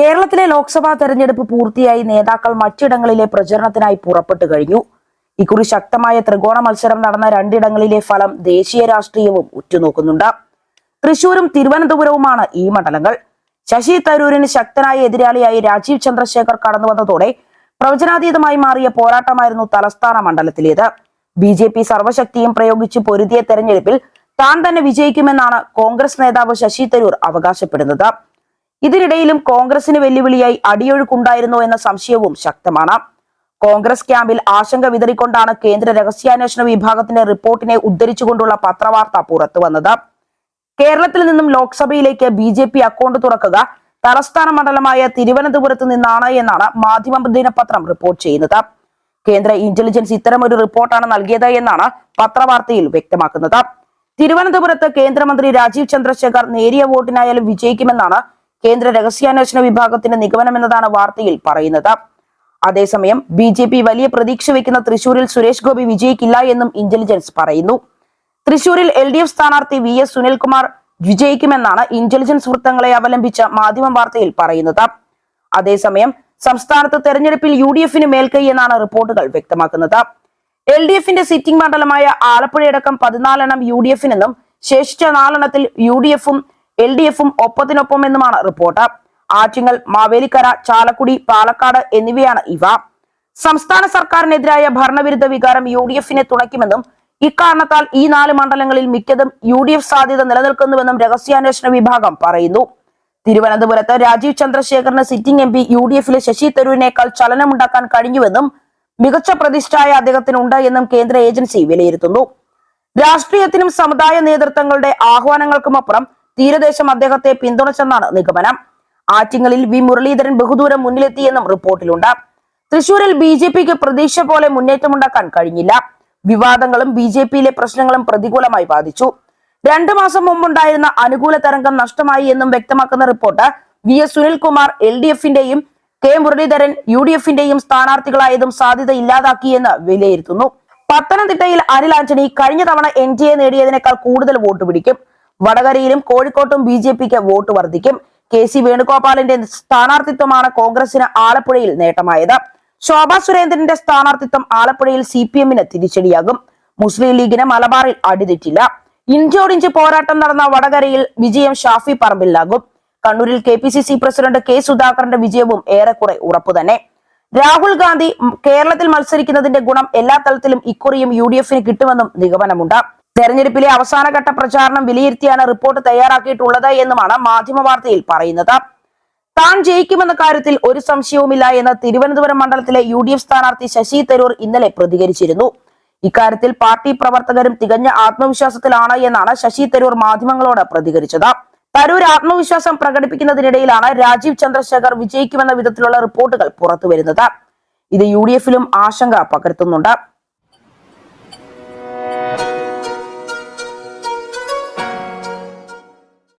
കേരളത്തിലെ ലോക്സഭാ തെരഞ്ഞെടുപ്പ് പൂർത്തിയായി നേതാക്കൾ മറ്റിടങ്ങളിലെ പ്രചരണത്തിനായി പുറപ്പെട്ടു കഴിഞ്ഞു. ഇക്കുറി ശക്തമായ ത്രികോണ മത്സരം നടന്ന രണ്ടിടങ്ങളിലെ ഫലം ദേശീയ രാഷ്ട്രീയവും ഉറ്റുനോക്കുന്നുണ്ട്. തൃശൂരും തിരുവനന്തപുരവുമാണ് ഈ മണ്ഡലങ്ങൾ. ശശി തരൂരിന് ശക്തനായ എതിരാളിയായി രാജീവ് ചന്ദ്രശേഖർ കടന്നു വന്നതോടെ പ്രവചനാതീതമായി മാറിയ പോരാട്ടമായിരുന്നു തലസ്ഥാന മണ്ഡലത്തിലേത്. BJP സർവശക്തിയും പ്രയോഗിച്ച് പൊരുതിയ തെരഞ്ഞെടുപ്പിൽ താൻ തന്നെ വിജയിക്കുമെന്നാണ് കോൺഗ്രസ് നേതാവ് ശശി തരൂർ അവകാശപ്പെടുന്നത്. ഇതിനിടയിലും കോൺഗ്രസിന് വെല്ലുവിളിയായി അടിയൊഴുക്കുണ്ടായിരുന്നോ എന്ന സംശയവും ശക്തമാണ്. കോൺഗ്രസ് ക്യാമ്പിൽ ആശങ്ക വിതറിക്കൊണ്ടാണ് കേന്ദ്ര രഹസ്യാന്വേഷണ വിഭാഗത്തിന്റെ റിപ്പോർട്ടിനെ ഉദ്ധരിച്ചുകൊണ്ടുള്ള പത്രവാർത്ത പുറത്തു വന്നത്. കേരളത്തിൽ നിന്നും ലോക്സഭയിലേക്ക് BJP അക്കൗണ്ട് തുറക്കുക തലസ്ഥാന മണ്ഡലമായ തിരുവനന്തപുരത്ത് നിന്നാണ് എന്നാണ് മാധ്യമ ദിനപത്രം റിപ്പോർട്ട് ചെയ്യുന്നത്. കേന്ദ്ര ഇന്റലിജൻസ് ഇത്തരമൊരു റിപ്പോർട്ടാണ് നൽകിയത് എന്നാണ് പത്രവാർത്തയിൽ വ്യക്തമാക്കുന്നത്. തിരുവനന്തപുരത്ത് കേന്ദ്രമന്ത്രി രാജീവ് ചന്ദ്രശേഖർ നേരിയ വോട്ടിനായാലും വിജയിക്കുമെന്നാണ് കേന്ദ്ര രഹസ്യാന്വേഷണ വിഭാഗത്തിന്റെ നിഗമനമെന്നതാണ് വാർത്തയിൽ പറയുന്നത്. അതേസമയം BJP വലിയ പ്രതീക്ഷ വെക്കുന്ന തൃശൂരിൽ സുരേഷ് ഗോപി വിജയിക്കില്ല എന്നും ഇന്റലിജൻസ് പറയുന്നു. തൃശൂരിൽ LDF സ്ഥാനാർത്ഥി VS സുനിൽകുമാർ വിജയിക്കുമെന്നാണ് ഇന്റലിജൻസ് വൃത്തങ്ങളെ അവലംബിച്ച മാധ്യമ വാർത്തയിൽ പറയുന്നത്. അതേസമയം സംസ്ഥാനത്ത് തെരഞ്ഞെടുപ്പിൽ UDF-ന് മേൽക്കൈ എന്നാണ് റിപ്പോർട്ടുകൾ വ്യക്തമാക്കുന്നത്. LDF-ന്റെ സിറ്റിംഗ് മണ്ഡലമായ ആലപ്പുഴയടക്കം 14 UDF-നെന്നും ശേഷിച്ച 4 UDF-ഉം LDF-ഉം ഒപ്പത്തിനൊപ്പം എന്നുമാണ് റിപ്പോർട്ട്. ആറ്റിങ്ങൽ, മാവേലിക്കര, ചാലക്കുടി, പാലക്കാട് എന്നിവയാണ് ഇവ. സംസ്ഥാന സർക്കാരിനെതിരായ ഭരണവിരുദ്ധ വികാരം UDF-നെ തുണയ്ക്കുമെന്നും ഇക്കാരണത്താൽ ഈ 4 മണ്ഡലങ്ങളിൽ മിക്കതും UDF സാധ്യത നിലനിൽക്കുന്നുവെന്നും രഹസ്യാന്വേഷണ വിഭാഗം പറയുന്നു. തിരുവനന്തപുരത്ത് രാജീവ് ചന്ദ്രശേഖറിന് സിറ്റിംഗ് MP UDF-ലെ ശശി തരൂരിനേക്കാൾ ചലനമുണ്ടാക്കാൻ കഴിഞ്ഞുവെന്നും മികച്ച പ്രതിഷ്ഠായ അദ്ദേഹത്തിനുണ്ട് എന്നും കേന്ദ്ര ഏജൻസി വിലയിരുത്തുന്നു. രാഷ്ട്രീയത്തിനും സമുദായ നേതൃത്വങ്ങളുടെ ആഹ്വാനങ്ങൾക്കുമപ്പുറം തീരദേശം അദ്ദേഹത്തെ പിന്തുണച്ചെന്നാണ് നിഗമനം. ആറ്റിങ്ങലിൽ V മുരളീധരൻ ബഹുദൂരം മുന്നിലെത്തിയെന്നും റിപ്പോർട്ടിലുണ്ട്. തൃശൂരിൽ BJPക്ക് പ്രതീക്ഷ പോലെ മുന്നേറ്റമുണ്ടാക്കാൻ കഴിഞ്ഞില്ല. വിവാദങ്ങളും BJPയിലെ പ്രശ്നങ്ങളും പ്രതികൂലമായി ബാധിച്ചു. 2 മാസം മുമ്പുണ്ടായിരുന്ന അനുകൂല തരംഗം നഷ്ടമായി എന്നും വ്യക്തമാക്കുന്ന റിപ്പോർട്ട് VS സുനിൽകുമാർ LDF-ന്റെയും K മുരളീധരൻ UDF-ന്റെയും സ്ഥാനാർത്ഥികളായതും സാധ്യത ഇല്ലാതാക്കിയെന്ന് വിലയിരുത്തുന്നു. പത്തനംതിട്ടയിൽ അനിൽ ആന്റണി കഴിഞ്ഞ തവണ NDA നേടിയതിനേക്കാൾ കൂടുതൽ വോട്ട് പിടിക്കും. വടകരയിലും കോഴിക്കോട്ടും BJPക്ക് വോട്ട് വർദ്ധിക്കും. KC വേണുഗോപാലിന്റെ സ്ഥാനാർത്ഥിത്വമാണ് കോൺഗ്രസിന് ആലപ്പുഴയിൽ നേട്ടമായത്. ശോഭാ സുരേന്ദ്രന്റെ സ്ഥാനാർത്ഥിത്വം ആലപ്പുഴയിൽ CPM-ന് തിരിച്ചടിയാകും. മുസ്ലിം ലീഗിന് മലബാറിൽ അടിതെറ്റില്ല. ഇഞ്ചോടിഞ്ച് പോരാട്ടം നടന്ന വടകരയിൽ വിജയം ഷാഫി പറമ്പിലാകും. കണ്ണൂരിൽ KPCC പ്രസിഡന്റ് K സുധാകരന്റെ വിജയവും ഏറെക്കുറെ ഉറപ്പുതന്നെ. രാഹുൽ ഗാന്ധി കേരളത്തിൽ മത്സരിക്കുന്നതിന്റെ ഗുണം എല്ലാ തലത്തിലും ഇക്കുറിയും UDF-ന് കിട്ടുമെന്നും നിഗമനമുണ്ട്. തെരഞ്ഞെടുപ്പിലെ അവസാനഘട്ട പ്രചാരണം വിലയിരുത്തിയാണ് റിപ്പോർട്ട് തയ്യാറാക്കിയിട്ടുള്ളത് എന്നുമാണ് മാധ്യമ വാർത്തയിൽ പറയുന്നത്. താൻ ജയിക്കുമെന്ന കാര്യത്തിൽ ഒരു സംശയവുമില്ല എന്ന് തിരുവനന്തപുരം മണ്ഡലത്തിലെ UDF സ്ഥാനാർത്ഥി ശശി തരൂർ ഇന്നലെ പ്രതികരിച്ചിരുന്നു. ഇക്കാര്യത്തിൽ പാർട്ടി പ്രവർത്തകരും തികഞ്ഞ ആത്മവിശ്വാസത്തിലാണ് എന്നാണ് ശശി തരൂർ മാധ്യമങ്ങളോട് പ്രതികരിച്ചത്. തരൂർ ആത്മവിശ്വാസം പ്രകടിപ്പിക്കുന്നതിനിടയിലാണ് രാജീവ് ചന്ദ്രശേഖർ വിജയിക്കുമെന്ന വിധത്തിലുള്ള റിപ്പോർട്ടുകൾ പുറത്തുവരുന്നത്. ഇത് UDF-ലും ആശങ്ക പകർത്തുന്നുണ്ട്.